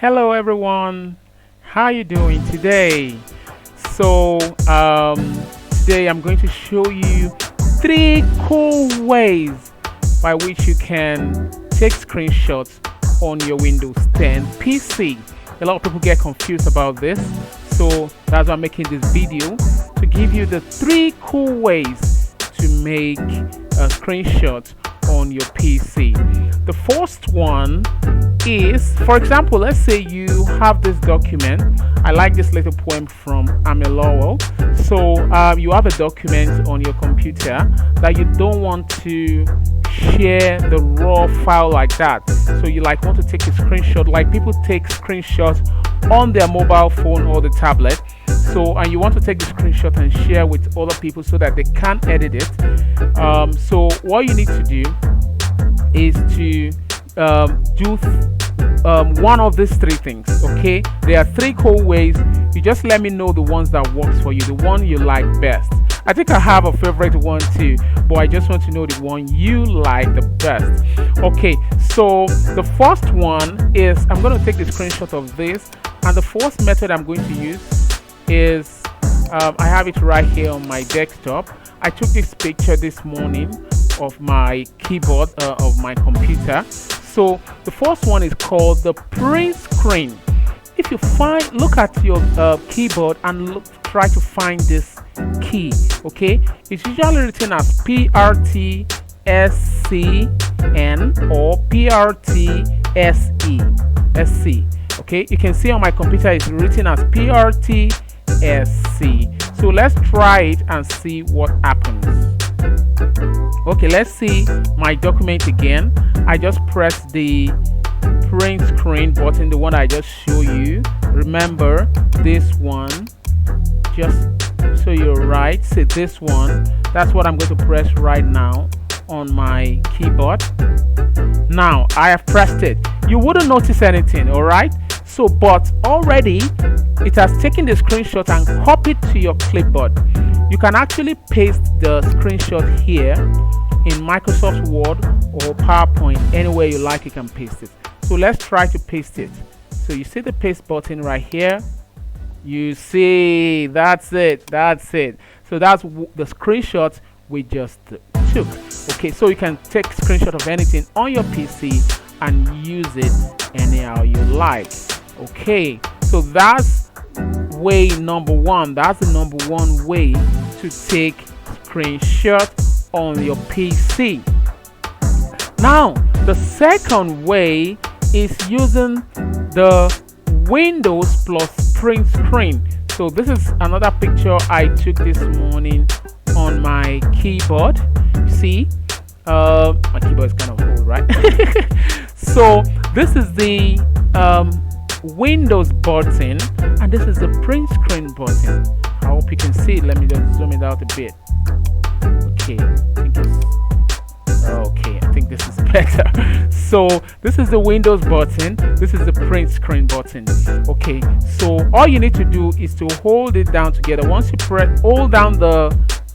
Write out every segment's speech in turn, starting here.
Hello everyone, how you doing today? So today I'm going to show you three cool ways by which you can take screenshots on your Windows 10 PC. A lot of people get confused about this, so that's why I'm making this video to give you the three cool ways to make a screenshot on your PC. The first one is, for example, let's say you have this document. I like this little poem from Lowell. So you have a document on your computer that you don't want to share the raw file like that. So you want to take a screenshot, like people take screenshots on their mobile phone or the tablet. So and you want to take the screenshot and share with other people so that they can edit it. So what you need to do is to do one of these three things. Okay, there are three cool ways. You just let me know the ones that works for you, the one you like best. I think I have a favorite one too, but I just want to know the one you like the best. Okay, so the first one is, I'm going to take the screenshot of this, and the first method I'm going to use is I have it right here on my desktop. I took this picture this morning of my keyboard of my computer. So the first one is called the print screen. If you look at your keyboard and try to find this key. Okay, it's usually written as PRTSCN or PRTSE. Okay, you can see on my computer it's written as PRTSC. So let's try it and see what happens. Okay, let's see my document again. I just press the print screen button, the one I just showed you. Remember this one, just so you're right. See this one, that's what I'm going to press right now on my keyboard. Now I have pressed it. You wouldn't notice anything, all right? So but already it has taken the screenshot and copied to your clipboard. You can actually paste the screenshot here in Microsoft Word or PowerPoint. Anywhere you like, you can paste it. So let's try to paste it. So you see the paste button right here. You see, that's it. So that's the screenshot we just took. Okay, so you can take screenshot of anything on your PC and use it anyhow you like. Okay, so that's way number one. That's the number one way to take screenshot on your PC. Now the second way is using the Windows plus print screen. So this is another picture I took this morning on my keyboard. See, my keyboard is kind of old, right? So this is the Windows button, and this is the print screen button. I hope you can see it. Let me just zoom it out a bit. I think this is better. So this is the Windows button, this is the print screen button. Okay, so all you need to do is to hold it down together. Once you hold down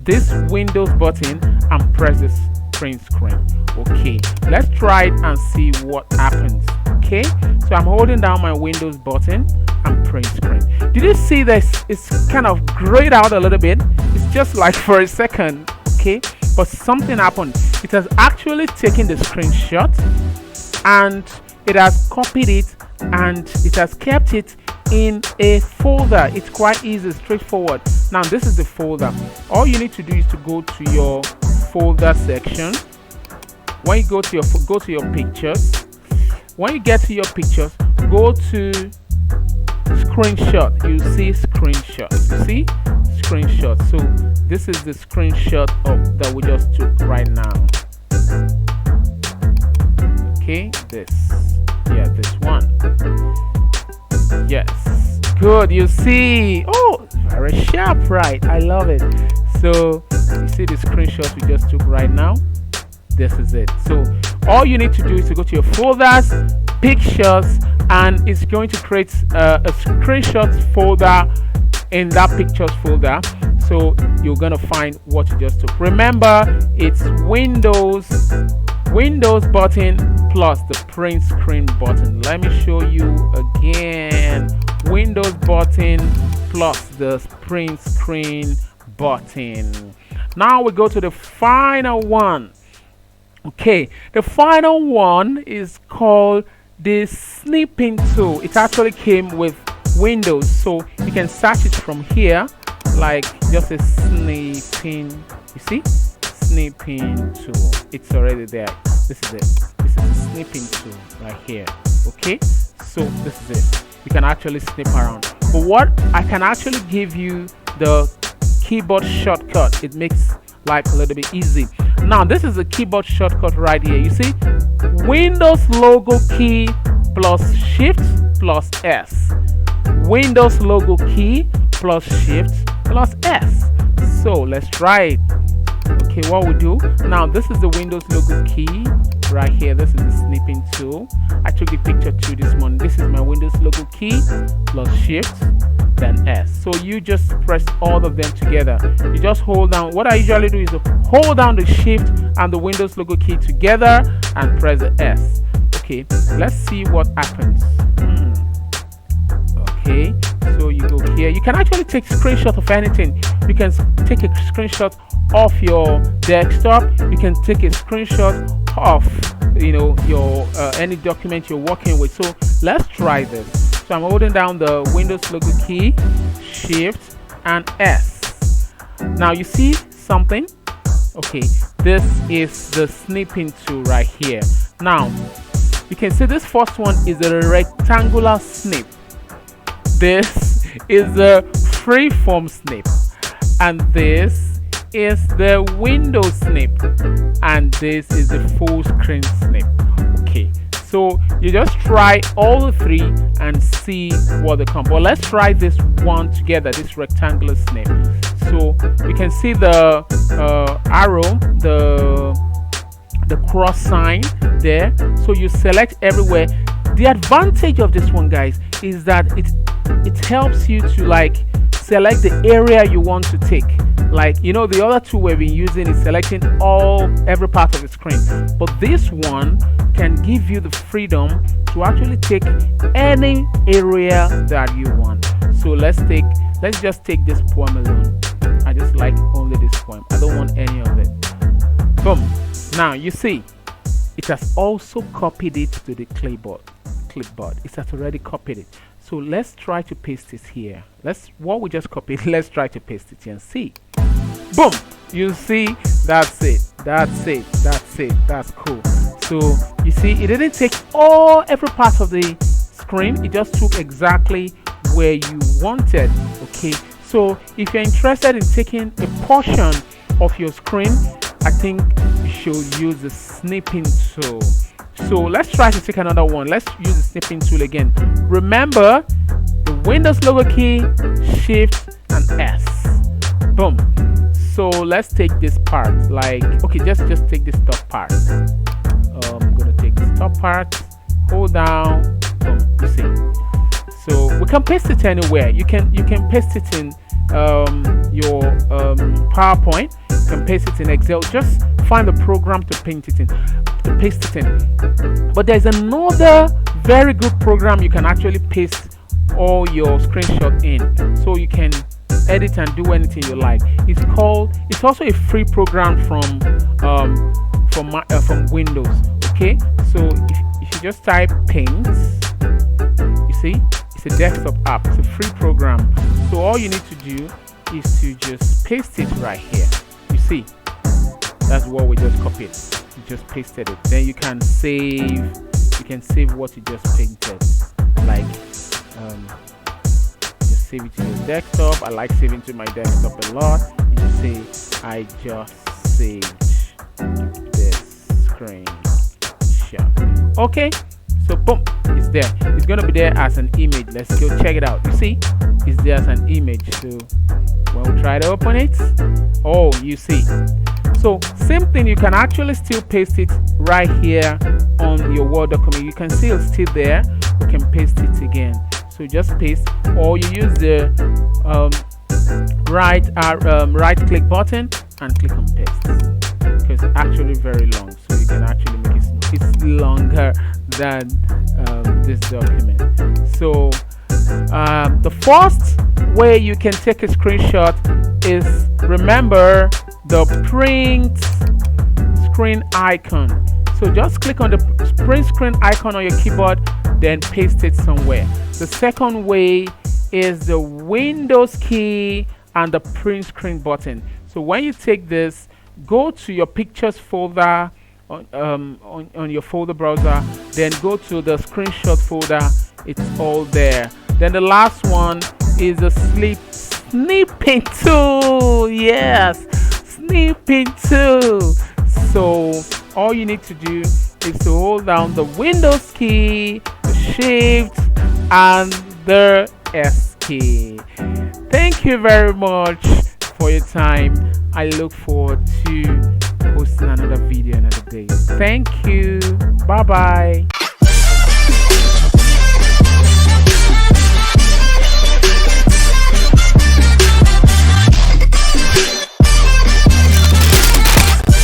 this Windows button and press this print screen. Okay, let's try it and see what happens. Okay, so I'm holding down my Windows button and print screen. Did you see this? It's kind of grayed out a little bit. It's just like for a second. Okay, but something happened. It has actually taken the screenshot and it has copied it and it has kept it in a folder. It's quite easy, straightforward. Now this is the folder. All you need to do is to go to your folder section. When you go to your pictures, when you get to your pictures, go to screenshot. You see screenshot. You see screenshot. So this is the screenshot that we just took right now. Okay, this one. Yes, good. You see, oh, very sharp, right? I love it. So you see the screenshot we just took right now. This is it. So all you need to do is to go to your folders, pictures, and it's going to create a screenshot folder in that pictures folder. So you're gonna find what you just took. Remember, it's Windows Windows button plus the print screen button. Let me show you again. Windows button plus the print screen button. Now we go to the final one. Okay, the final one is called the snipping tool. It actually came with Windows, so you can search it from here, like just a snipping. You see, snipping tool. It's already there. This is it. This is the snipping tool right here. Okay, so this is it. You can actually snip around. But what I can actually give you the keyboard shortcut. It makes life a little bit easy. Now this is the keyboard shortcut right here. You see, Windows logo key plus Shift plus S. Windows logo key plus Shift plus S. So let's try it. Okay, what we do now, this is the Windows logo key right here. This is the snipping tool. I took a picture too this morning. This is my Windows logo key plus Shift then S. So you just press all of them together. You just hold down. What I usually do is hold down the Shift and the Windows logo key together and press the S. Okay, let's see what happens. Okay, so you go here. You can actually take screenshot of anything. You can take a screenshot of your desktop. You can take a screenshot of your any document you're working with. So let's try this. So I'm holding down the Windows logo key, Shift and S. Now you see something? Okay, this is the snipping tool right here. Now you can see this first one is a rectangular snip. This is the freeform snip, and this is the Windows snip, and this is the full screen snip. Okay, so you just try all the three and see what they come. But let's try this one together, this rectangular snip. So you can see the arrow, the cross sign there. So you select everywhere. The advantage of this one, guys, is that it helps you to like select the area you want to take. Like, the other two we've been using is selecting every part of the screen, but this one can give you the freedom to actually take any area that you want. So let's just take this poem alone. I just like only this poem. I don't want any of it. Boom. Now you see it has also copied it to the clipboard. It has already copied it. So let's try to paste it here. What we just copied, let's try to paste it here and see. Boom! You see, that's it. That's cool. So you see, it didn't take every part of the screen. It just took exactly where you wanted. Okay. So if you're interested in taking a portion of your screen, I think you should use the snipping tool. So let's try to take another one. Let's use the snipping tool again. Remember the Windows logo key, Shift and S. Boom. So let's take this part. Just take this top part. I'm gonna take this top part. Hold down. Boom. You see. So we can paste it anywhere. You can paste it in your PowerPoint. You can paste it in Excel. Just find the program to paste it in. But there's another very good program you can actually paste all your screenshots in, so you can edit and do anything you like. It's also a free program from Windows. Okay, so if you just type Paint, you see it's a desktop app. It's a free program. So all you need to do is to just paste it right here. You see, that's what we just copied. You just pasted it. Then you can save. You can save what you just painted. Like, just save it to your desktop. I like saving to my desktop a lot. You just say, I just saved this screenshot. Okay. So boom, it's there. It's gonna be there as an image. Let's go check it out. You see, it's there as an image. So when we try to open it, you see. So same thing, you can actually still paste it right here on your Word document. You can see it's still there. You can paste it again. So just paste, or you use the right click button and click on paste, because it's actually very long. So you can actually it's longer than this document. So the first way you can take a screenshot is, remember, the print screen icon. So just click on the print screen icon on your keyboard, then paste it somewhere. The second way is the Windows key and the print screen button. So when you take this, go to your pictures folder on your folder browser, then go to the screenshot folder. It's all there. Then the last one is the snipping tool. Yes, snipping tool. So all you need to do is to hold down the Windows key, the Shift, and the S key. Thank you very much for your time. I look forward to posting another video another day. Thank you. Bye bye.